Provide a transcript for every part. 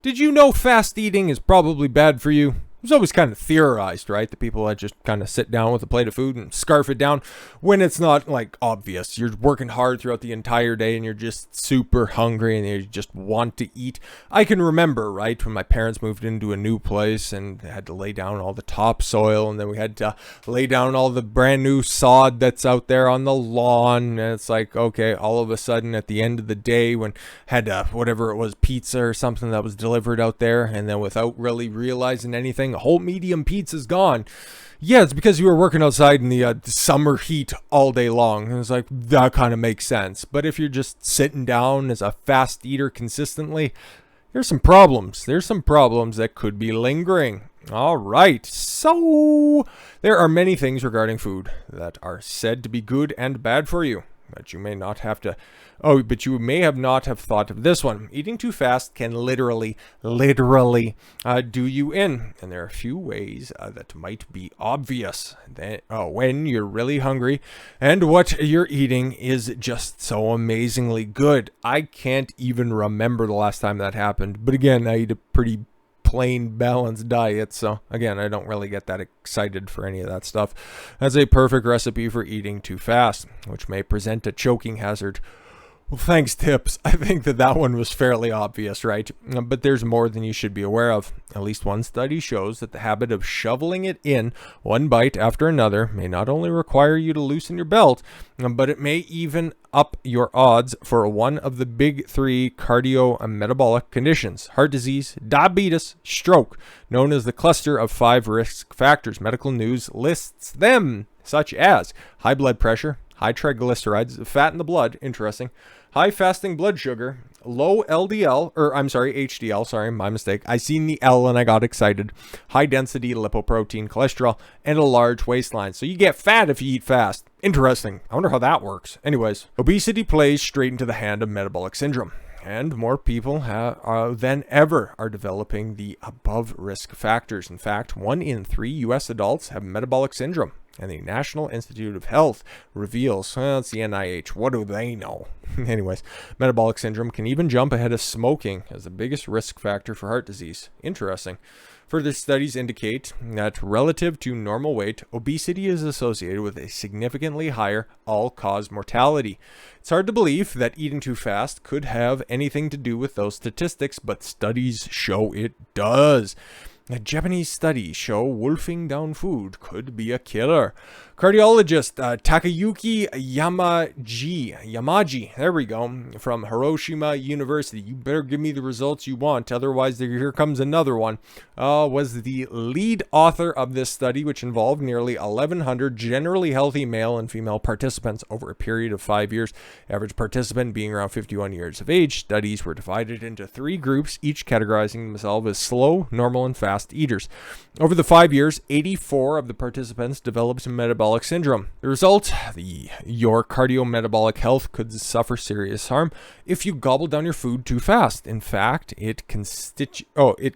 Did you know fast eating is probably bad for you? It was always kind of theorized, right? The people that just kind of sit down with a plate of food and scarf it down when it's not like obvious. You're working hard throughout the entire day and you're just super hungry and you just want to eat. I can remember, right, when my parents moved into a new place and they had to lay down all the topsoil and then we had to lay down all the brand new sod that's out there on the lawn. And it's like, okay, all of a sudden at the end of the day when had whatever it was, pizza or something that was delivered out there, and then without really realizing anything, a whole medium pizza's gone. Yeah, it's because you were working outside in the summer heat all day long. And it's like, that kind of makes sense. But if you're just sitting down as a fast eater consistently, there's some problems. There's some problems that could be lingering. All right, so there are many things regarding food that are said to be good and bad for you, but you may not have to. Oh, but you may have not have thought of this one. Eating too fast can literally do you in. And there are a few ways that might be obvious when you're really hungry and what you're eating is just so amazingly good. I can't even remember the last time that happened. But again, I eat a pretty plain balanced diet, so again, I don't really get that excited for any of that stuff. That's a perfect recipe for eating too fast, which may present a choking hazard. Well, thanks, Tips. I think that one was fairly obvious, right? But there's more than you should be aware of. At least one study shows that the habit of shoveling it in one bite after another may not only require you to loosen your belt, but it may even up your odds for one of the big three cardiometabolic conditions: heart disease, diabetes, stroke, known as the cluster of 5 risk factors. Medical News lists them, such as high blood pressure, high triglycerides, fat in the blood, interesting, high fasting blood sugar, low HDL, sorry, my mistake. I seen the L and I got excited. High density lipoprotein cholesterol, and a large waistline. So you get fat if you eat fast. Interesting. I wonder how that works. Anyways, obesity plays straight into the hand of metabolic syndrome. And more people than ever are developing the above risk factors. In fact, 1 in 3 U.S. adults have metabolic syndrome. And the National Institute of Health reveals, well, it's the NIH, what do they know? Anyways, metabolic syndrome can even jump ahead of smoking as the biggest risk factor for heart disease. Interesting. Further studies indicate that relative to normal weight, obesity is associated with a significantly higher all-cause mortality. It's hard to believe that eating too fast could have anything to do with those statistics, but studies show it does. A Japanese study show wolfing down food could be a killer. Cardiologist Takayuki Yamaji, there we go, from Hiroshima University. You better give me the results you want, otherwise here comes another one. Was the lead author of this study, which involved nearly 1,100 generally healthy male and female participants over a period of 5 years. Average participant being around 51 years of age. Studies were divided into 3 groups, each categorizing themselves as slow, normal, and fast eaters. Over the 5 years, 84 of the participants developed metabolic syndrome. The result, your cardiometabolic health could suffer serious harm if you gobble down your food too fast. In fact, it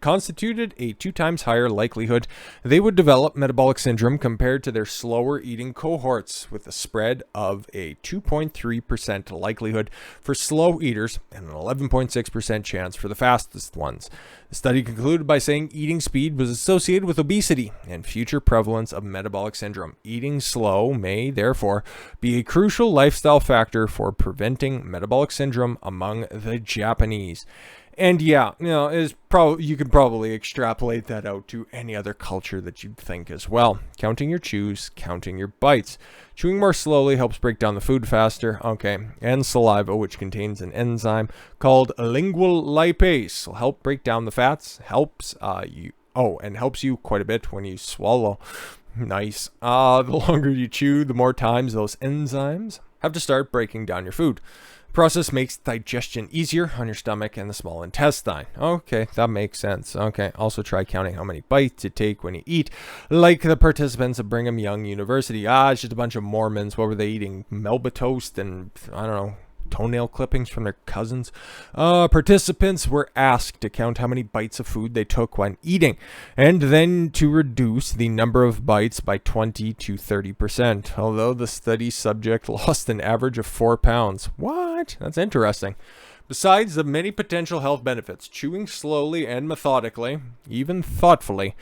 constituted a 2 times higher likelihood they would develop metabolic syndrome compared to their slower eating cohorts, with a spread of a 2.3% likelihood for slow eaters and an 11.6% chance for the fastest ones. The study concluded by saying eating speed was associated with obesity and future prevalence of metabolic syndrome. Eating slow may, therefore, be a crucial lifestyle factor for preventing metabolic syndrome among the Japanese. And yeah, you could probably extrapolate that out to any other culture that you'd think as well. Counting your chews, counting your bites. Chewing more slowly helps break down the food faster. Okay, and saliva, which contains an enzyme called lingual lipase, will help break down the fats. Helps you quite a bit when you swallow. Nice. The longer you chew, the more times those enzymes have to start breaking down your food. Process makes digestion easier on your stomach and the small intestine. Okay, that makes sense. Okay, also try counting how many bites you take when you eat, like the participants of Brigham Young University. It's just a bunch of Mormons. What were they eating? Melba toast and, I don't know, toenail clippings from their cousins. Participants were asked to count how many bites of food they took when eating, and then to reduce the number of bites by 20 to 30%, although the study subject lost an average of 4 pounds. What? That's interesting. Besides the many potential health benefits, chewing slowly and methodically, even thoughtfully,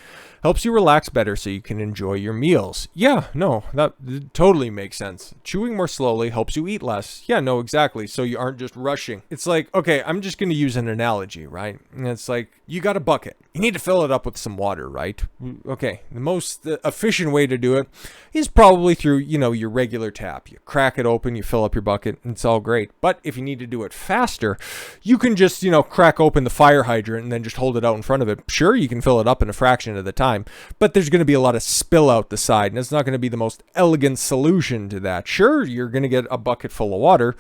helps you relax better so you can enjoy your meals. Yeah, no, that totally makes sense. Chewing more slowly helps you eat less. Yeah, no, exactly. So you aren't just rushing. It's like, okay, I'm just going to use an analogy, right? And it's like, you got a bucket. You need to fill it up with some water, right? Okay, the most efficient way to do it is probably through, your regular tap. You crack it open, you fill up your bucket, and it's all great. But if you need to do it faster, you can just, crack open the fire hydrant and then just hold it out in front of it. Sure, you can fill it up in a fraction of the time, but there's going to be a lot of spill out the side, and it's not going to be the most elegant solution to that. Sure, you're going to get a bucket full of water.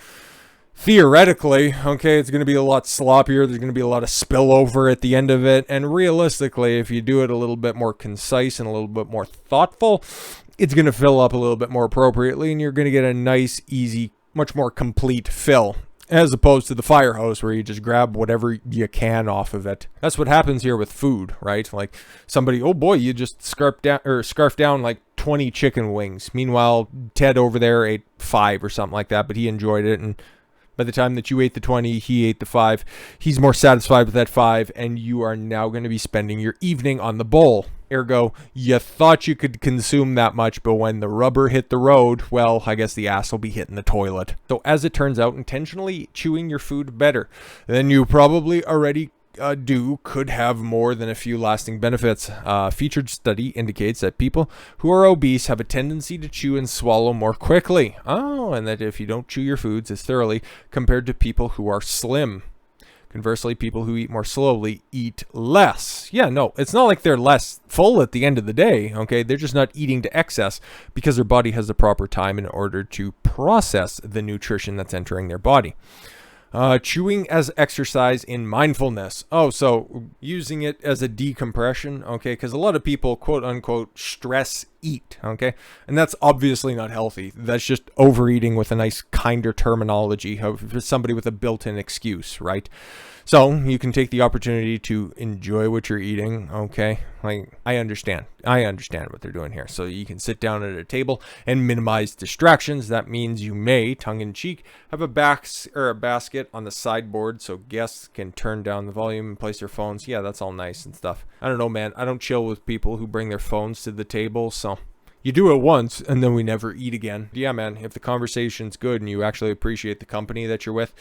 Theoretically, okay, it's going to be a lot sloppier. There's going to be a lot of spillover at the end of it. And realistically, if you do it a little bit more concise and a little bit more thoughtful, it's going to fill up a little bit more appropriately, and you're going to get a nice, easy, much more complete fill, as opposed to the fire hose where you just grab whatever you can off of it. That's what happens here with food, right? Like somebody, oh boy, you just scarf down like 20 chicken wings. Meanwhile, Ted over there ate 5 or something like that, but he enjoyed it, and by the time that you ate the 20, he ate the 5. He's more satisfied with that 5, and you are now going to be spending your evening on the bowl. Ergo, you thought you could consume that much, but when the rubber hit the road, well, I guess the ass will be hitting the toilet. So as it turns out, intentionally chewing your food better than you probably already could have more than a few lasting benefits. Featured study indicates that people who are obese have a tendency to chew and swallow more quickly. Oh, and that if you don't chew your foods as thoroughly compared to people who are slim. Conversely, people who eat more slowly eat less. Yeah, no, it's not like they're less full at the end of the day, okay? They're just not eating to excess because their body has the proper time in order to process the nutrition that's entering their body. Chewing as exercise in mindfulness. Oh, so using it as a decompression, okay? Because a lot of people, quote unquote, stress eat, okay? And that's obviously not healthy. That's just overeating with a nice, kinder terminology for somebody with a built-in excuse, right? So you can take the opportunity to enjoy what you're eating, okay? Like, I understand what they're doing here. So you can sit down at a table and minimize distractions. That means you may, tongue-in-cheek, have a basket on the sideboard so guests can turn down the volume and place their phones. Yeah, that's all nice and stuff. I don't know, man. I don't chill with people who bring their phones to the table, so you do it once and then we never eat again. Yeah, man, if the conversation's good and you actually appreciate the company that you're with,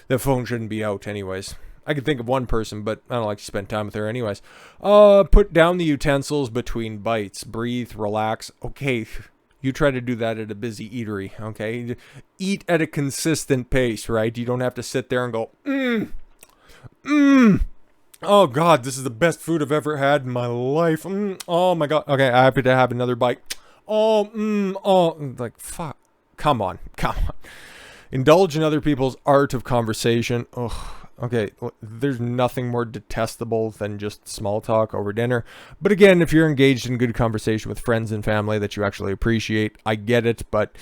the phone shouldn't be out anyways. I can think of one person, but I don't like to spend time with her anyways. Put down the utensils between bites. Breathe, relax. Okay, you try to do that at a busy eatery, okay? Eat at a consistent pace, right? You don't have to sit there and go, oh, God, this is the best food I've ever had in my life. Oh, my God. Okay, I have to have another bite. Like, fuck. Come on. Indulge in other people's art of conversation. Ugh. Okay, there's nothing more detestable than just small talk over dinner. But again, if you're engaged in good conversation with friends and family that you actually appreciate, I get it. But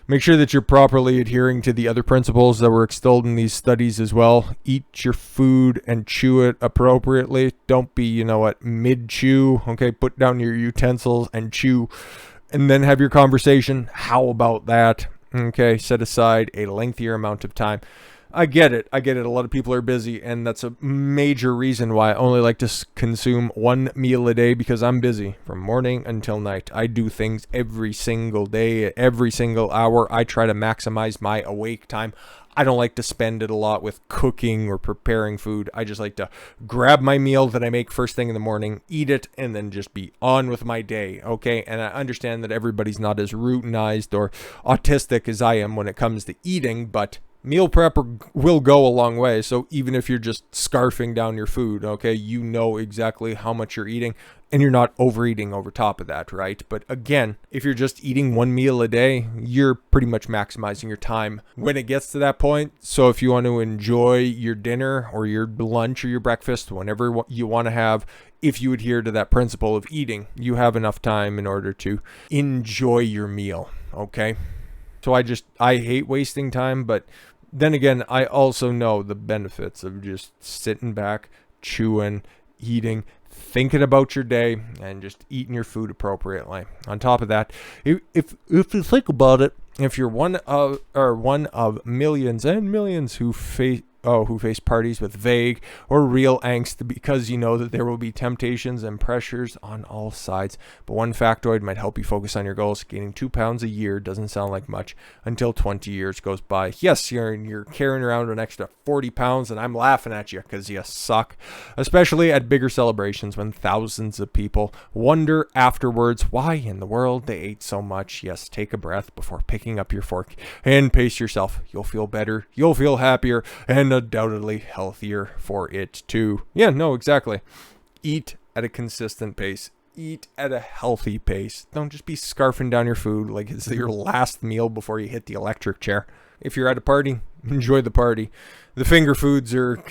make sure that you're properly adhering to the other principles that were extolled in these studies as well. Eat your food and chew it appropriately. Don't be, mid-chew. Okay, put down your utensils and chew. And then have your conversation. How about that? Okay, set aside a lengthier amount of time. I get it. A lot of people are busy, and that's a major reason why I only like to consume one meal a day, because I'm busy from morning until night. I do things every single day, every single hour. I try to maximize my awake time. I don't like to spend it a lot with cooking or preparing food. I just like to grab my meal that I make first thing in the morning, eat it, and then just be on with my day, okay? And I understand that everybody's not as routinized or autistic as I am when it comes to eating, but meal prep will go a long way. So even if you're just scarfing down your food, okay, you know exactly how much you're eating, and you're not overeating over top of that, right? But again, if you're just eating one meal a day, you're pretty much maximizing your time when it gets to that point. So if you want to enjoy your dinner or your lunch or your breakfast, whenever you want to have, if you adhere to that principle of eating, you have enough time in order to enjoy your meal, okay? So I hate wasting time, but then again, I also know the benefits of just sitting back, chewing, eating, thinking about your day, and just eating your food appropriately. On top of that, if you think about it, if you're one of millions and millions who who face parties with vague or real angst because you know that there will be temptations and pressures on all sides. But one factoid might help you focus on your goals. Gaining 2 pounds a year doesn't sound like much until 20 years goes by. Yes, you're carrying around an extra 40 pounds, and I'm laughing at you because you suck, especially at bigger celebrations when thousands of people wonder afterwards why in the world they ate so much. Yes, take a breath before picking up your fork and pace yourself. You'll feel better, you'll feel happier, and undoubtedly healthier for it too. Yeah, no, exactly. Eat at a consistent pace. Eat at a healthy pace. Don't just be scarfing down your food like it's your last meal before you hit the electric chair. If you're at a party, enjoy the party. The finger foods are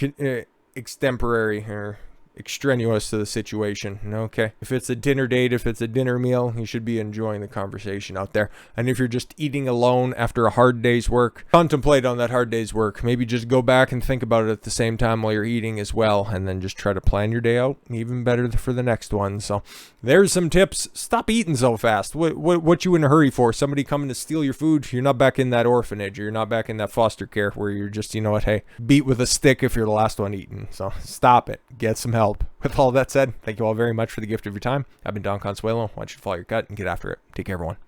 extemporary or extraneous to the situation. Okay, if it's a dinner date, if it's a dinner meal, you should be enjoying the conversation out there. And if you're just eating alone after a hard day's work, contemplate on that hard day's work. Maybe just go back and think about it at the same time while you're eating as well, and then just try to plan your day out even better for the next one. So there's some tips. Stop eating so fast. What you in a hurry for? Somebody coming to steal your food? You're not back in that orphanage, or you're not back in that foster care where you're just, you know what, hey, beat with a stick if you're the last one eating. So stop it. Get some help. With all that said, thank you all very much for the gift of your time. I've been Don Consuelo. I want you to follow your gut and get after it. Take care, everyone.